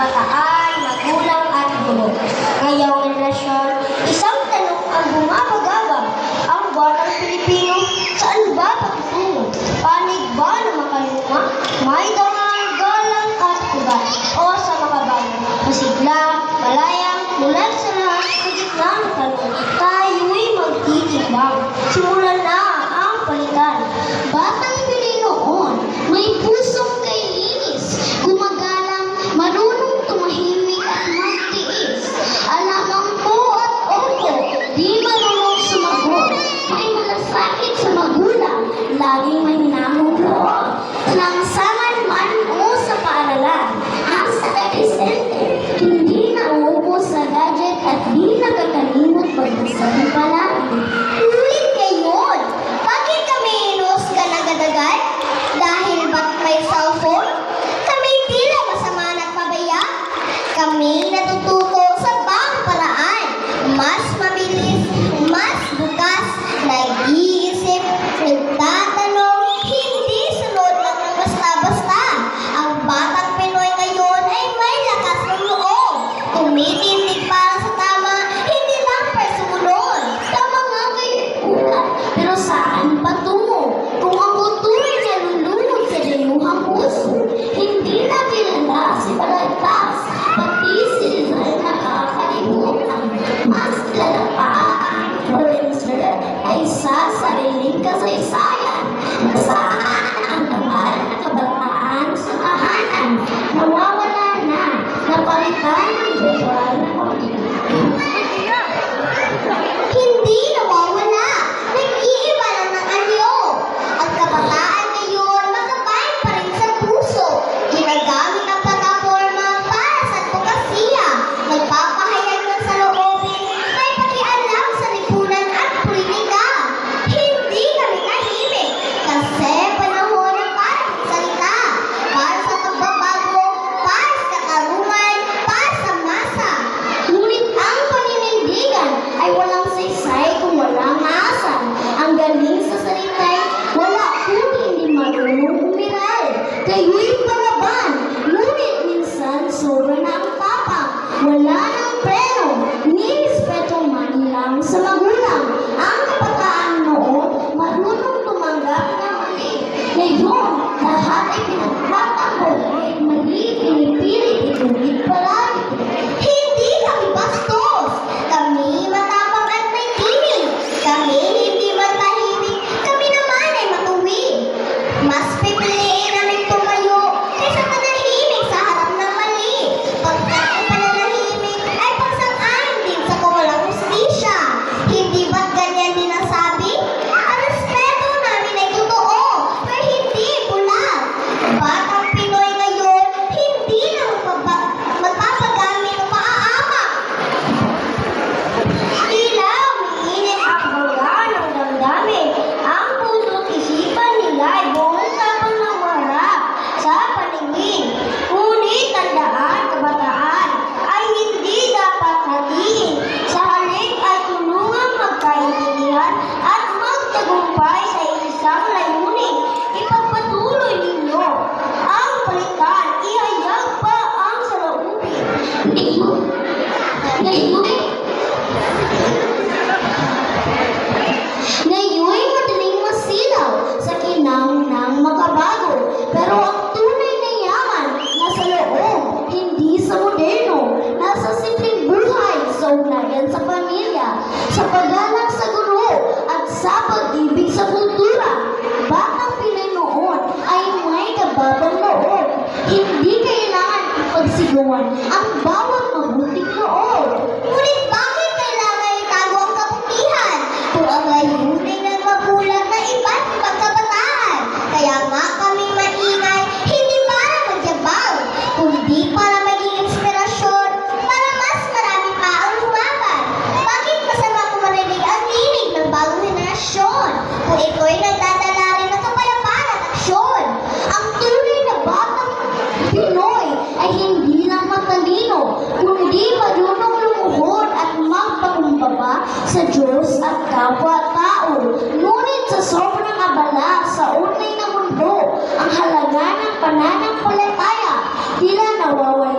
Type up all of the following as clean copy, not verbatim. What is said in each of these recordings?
kabataan, magulang at guro. Ngayong henerasyon, isang tanong ang bumabagabag. Ang batang Pilipino, saan ba patungo? Panig ba na makaluma? May dangal, galang at ugat o sa makabago? Masigla, malaya, mulat sa lahat, sa gitna ng tanong, tayo'y magtitimbang. Simulan na ang palitan. Batang Pilinoon, may pusong kainis, gumagalang, marunong tumahimik at magtiis. Alamang po at opo, di marunong sumagot. May malasakit sa magulang, laging may namumuot. Langsangan man o sa paaralan, ang sakadisente, hindi nauupo sa gadget at di nakakalimot pagdasal ng palagi. Ulit ngayon, bakit kami inuusga ng gadagal? Dahil ba't may cellphone? Kami tila masama nagpabaya? Kami natututo sa bang paraan. Mas mabilis, mas bukas, nag-iisip, nagtatanong, hindi sunod lang ng basta-basta. Ang batang Pinoy ngayon ay may lakas ng loob. Tumitindig para sa tama, hindi lang para sumunod. Tama nga kayo ulat, pero saan patungo? Kung ang kultura niya lulunod sa dayuhang puso, hindi na kilala si Balagtas, pati si Rizal nakakalimutan. Mas kilala pa ang influencer ay sa sariling kasaysayan, na saan ang tamal na kabataan sa tahanan, nawawala na, napalitan ng global na pamilya. Hindi nawawala. Nag-iiba lang ng anyo. Ang kabataan ngayon, makabayan pa rin sa puso. Ginagamit ang plataforma para sa advokasya. Nagpapahayag ng saloobin, may pakialam sa lipunan at politika. Hindi kami tahimik kasi panahon ng para salita. Para sa pagbabago, para sa katarungan, para sa masa. Ngunit ang paninindigan ay walang saysay kung walang asal. Ang galing sa salita'y wala kung hindi marunong umiral. Kayo'y palaban, ngunit minsan sobra na ang tapang. Wala nang preno, ni respeto man lang sa magulang. Ang kabataan noon, marunong tumanggap na mali. Ngayon, lahat ay pinagtatanggol. Mali, pinipilit, ituwid palagi. Hindi kami bastos. Kami matapang at may tinig. Kami hindi matahimik. Kami naman ay matuwid. Mas pipiliin namin tumayo kaysa manahimik sa harap ng mali. Pagkat ang pananahimik ay pagsang-ayon din sa kawalang hustisya. Hindi ba't ganyan din ang sabi? Ang respeto namin ay totoo, pero hindi bulag. Batang Pinoy ngayon, hindi na magpapagamit o maaamak. Tila umiinit ang baga ng damdamin. Ang puso't isipan nila ay buong tapang ng marap sa paningin. Ngunit tandaan, kabataan, ay hindi dapat hatiin. Sa halip ay tulungang magkaintindihan at magtagumpay sa isang layunin. Ipagpatuloy ninyo ang palitan, ihayag pa ang saloobin. Ngayon madaling masilaw sa kinang ng makabago. Pero ang tunay na yaman nasa loob, hindi sa moderno. Nasa simpleng buhay, sa ugnayan sa pamilya, sa paggalang sa guro, at sa pag-ibig sa kultura. Batang Pinoy noon ay may kababang loob. Hindi kailangan ipagsigawan ang bawat mabuting loob. Ngunit bakit kailangan itago ang kabutihan kung ang layunin ng magulang na iba't pagkabataan? Kaya nga kami maingay, hindi para magyabang, kundi para maging inspirasyon, para mas marami pa ang lumaban. Bakit masama kung marinig ang tinig ng bagong henerasyon? Kung ito'y nagdadala rin ng kapayapaan at aksyon. Ang tunay na batang Pinoy ay hindi lang matalino, kundi marunong lumuhod at magpakumbaba sa Diyos at kapwa-tao. Ngunit sa sobrang abala sa online na mundo, ang halaga ng pananampalataya tila nawawala.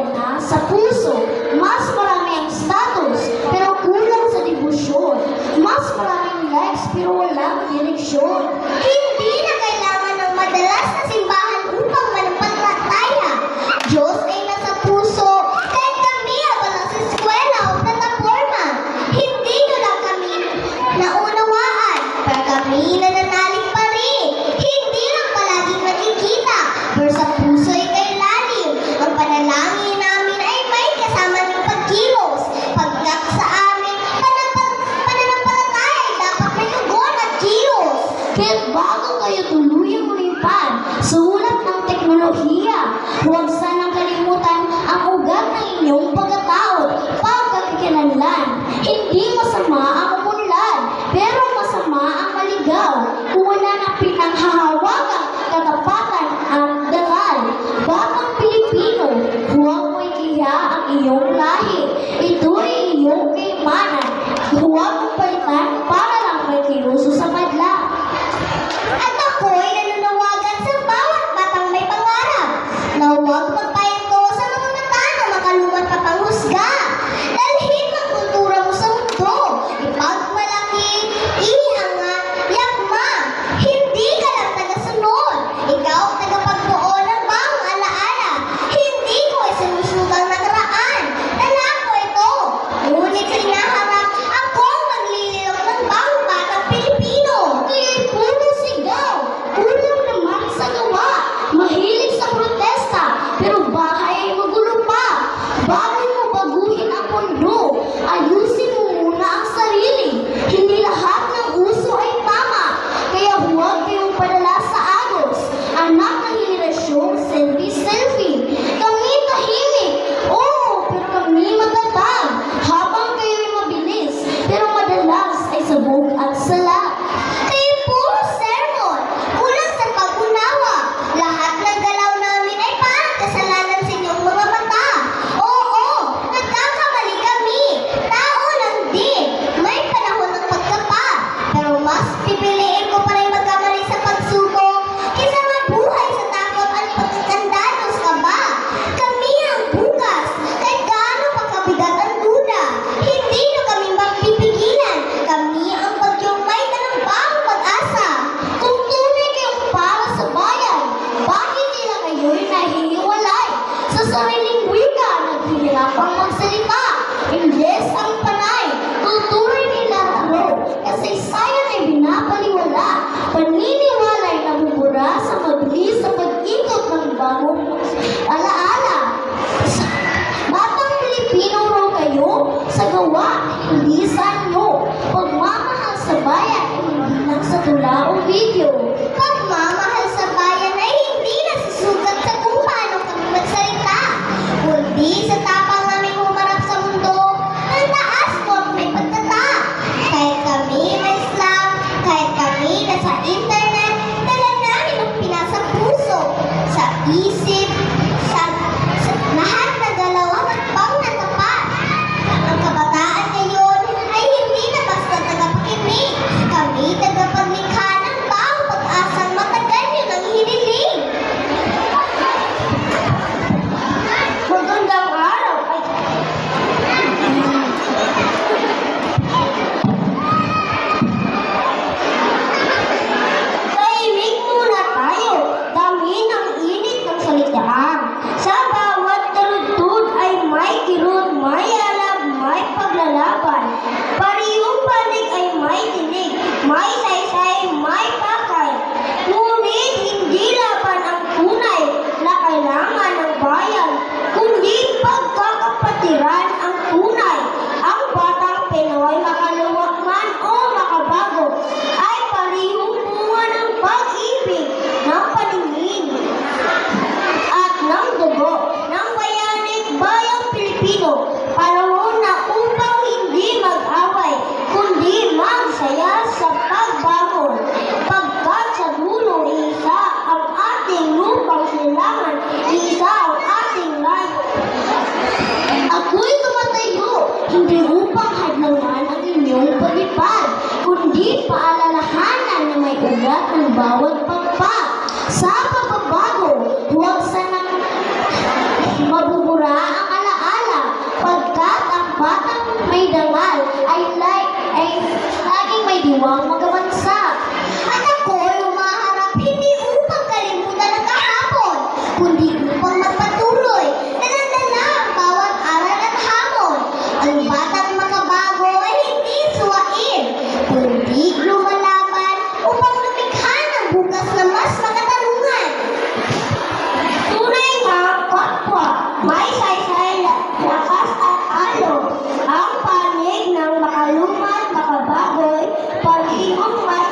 bukas. Kahit gaano pa kabigat ang duda, hindi na kami magpipigilan. Kami ang bagyong may talangbang pag-asa. Kung tunay kayong para sa bayan, bakit nila kayo'y nahihiyawalay? Sa sariling wika, naghihirapang magsalita. Ingles ang panay, tutuloy nila laro. Kasaysayan ay binabaliwala. Paniniwala'y nabubura sa mabilis sa pag-ikot ng bagong alaala. Batang Pilipino raw kayo, sa gawa, hindi sa inyo. Pagmamahal sa bayan, hindi lang sa tula o video. Pagmamahal sa bayan ay hindi nasusugat sa kung paano kami magsalita, kundi sa tapang namin humarap sa mundo ng taas mo at may pagtata. Kahit kami may slang, kahit kami nasa internet, dala namin ang pinasa puso, sa isip, sa lahat na dalawang takpang na tapat. Ang kabataan ngayon ay hindi na basta tagapakinig. Kami tagapaglikha ng bagong pag-asang matagal yun ang hiniling. Magandang araw. Tahimik muna tayo. Dami ng init ng salitaan. Sa bawat taludtod ay may kirot, may alam, may paglalaban. Parihong panig ay may tinig, may saysay, may pakay. Ngunit hindi laban ang tunay na kailangan ng bayan, kundi pagkakapatiran ang tunay. Ang batang Pinoy, makaluwag man o makabago, ay parihong bunga ng pag-ibig, ng paningin, at ng dugo ng bayanig bayang Pilipino. Panahon na upang hindi mag-away, kundi magsaya sa pagbangon. Pagkat sa dulo, isa ang ating lupang silangan, isa ang ating layo. Ako'y tumatayo, hindi upang hadlangan ang inyong paglipad, kundi paalalahanan na may ugat ng bawat pagpag. Sa pagbabago, huwag sanang mabubura ang alaala, pagkat ang batang may dangal ay laging may diwang magabansa. At ako'y umaharap hindi upang kalimutan ang kahapon, kundi upang magpatuloy na nandala ang bawat aral at hamon. Ang batang makabago ay hindi suwain, kundi lumalaban upang lumikha ng bukas na mas makatarungan. Tunay nga kapwa, may saysay, lakas at alog. Ang panig ng makalumat, makabagoy, parihong may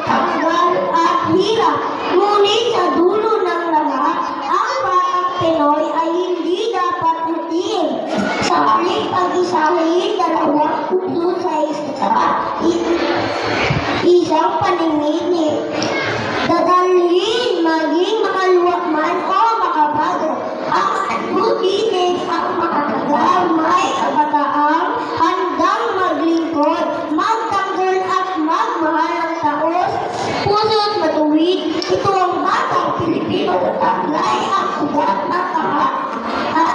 tanggal at hirap. Ngunit sa dulo ng lahat, ang batang Pinoy ay hindi dapat utiin. Sa aling pag-isahin, dalawang puso sa isang paningin. Dadalhin maging makaluwag man o makabago. Ang atutinig ang makatagal, may kabataang handang maglingkod, magtanggol at magmahal ng taos, puso't matuwid. Ito ang batang Pilipino na taglay ang ugat ng tahat. At